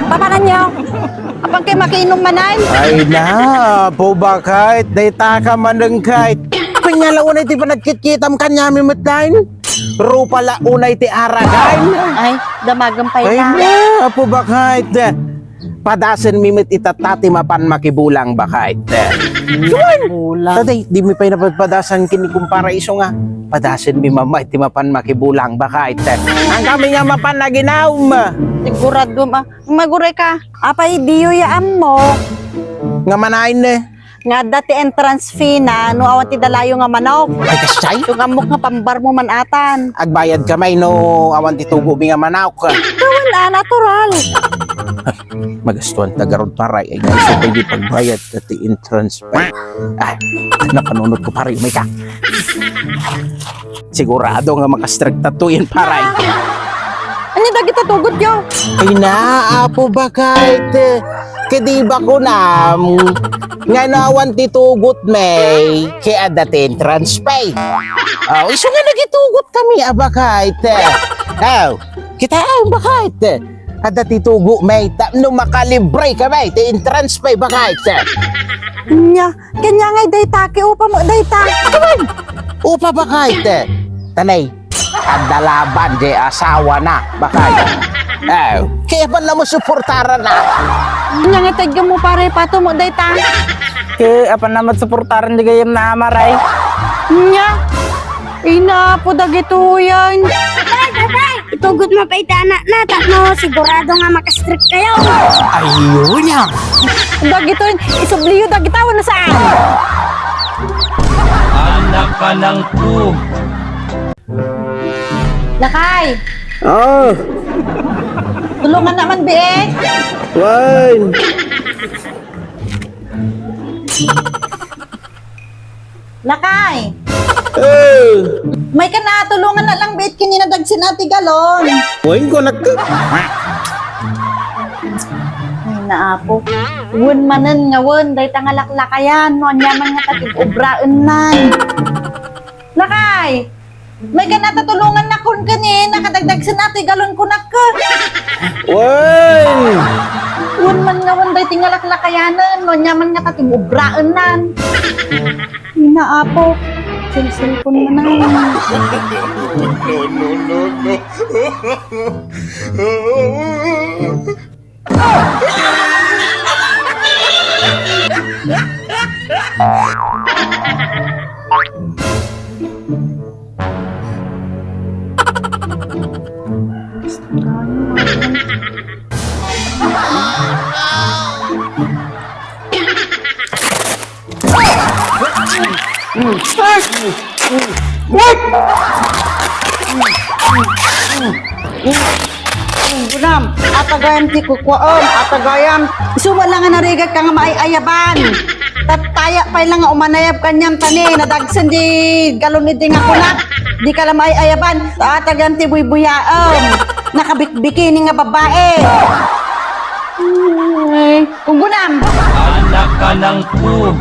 Papanan nyo. Apang kayo makiinom manan? Ay na, po ba kahit dayta ka manang kahit pinyala unay ti panagkit-kitam kanya mimatlain rupa la unay ti aragain. Ay, damagang pa Ay na. na, po ba kahit padasan mimit itatati mapan makibulang ba kahit Bulang. Taday, di mi pa napapadasan kini kumpara iso nga padasan mi mama iti mapan makibulang ba kahit ang kami nga mapan na ginaum Sigurado maguray ka. Apay diyo yaan mo. nga manain Nga dati entrance fee na no awan ti dalayo nga manok. ay kasay Yung amok nga pambar mo manatan. agbayad kamay no awan ti tubo mi nga manawk Kawan natural. magastuan tagarod paray ay gusto pa di pagbayad at entrance pa ay nakanunod ko paray may ka sigurado nga makastrict tatuin paray Ano dagi tatugot yo? ay naapo ba kahit kadiba ko na nga nawan titugot may kaya dati entrance pay iso nga nagitugot kami aba kahit kita ba kahit ada titugo may no makalibre ka may ti entrance pay ba kahit Nya, kanya nga dayta upa mo dayta. upa ba kahit tanay ada laban di asawa na ba kahit kaya pa na mo suportara na Nya nga tagyo mo pare pato mo dayta. Ke apa naman suportaran di gayam na amaray. Nya. Ina po dagito yan. Itugot mo pa itana na no sigurado nga makastrict kayo. ayun yan Dagito isubliyo dagitawan na saan? Anak ka ng po. Lakay, oh tulungan naman be. wine Lakay, may ka na tulungan na lang bet kinina dagsin ati galon. wine ko nagka Ay naapo. Wun manen nga wun day tangalaklakayan no anyaman nga tatid obraan nan. Lakay, may ka natatulungan na kun kani nakadagdag sa ati galon ko nakka. wine Wun man nga wun day tingalaklakayanan no anyaman nga tatid obraan nan. Ay naapo. Silpon mo na. Gunam, atagayam ti kukwaom, atagayam. Isumala nga narigat ka nga maiayaban. Tataya pa lang nga umanayab kanyang tani, nadagsan di galon iti nga kunak. Di ka lang maiayaban, atagayam ti buybuyaom. Nakabikbikini nga babae. Gunam, Anak ka ng po.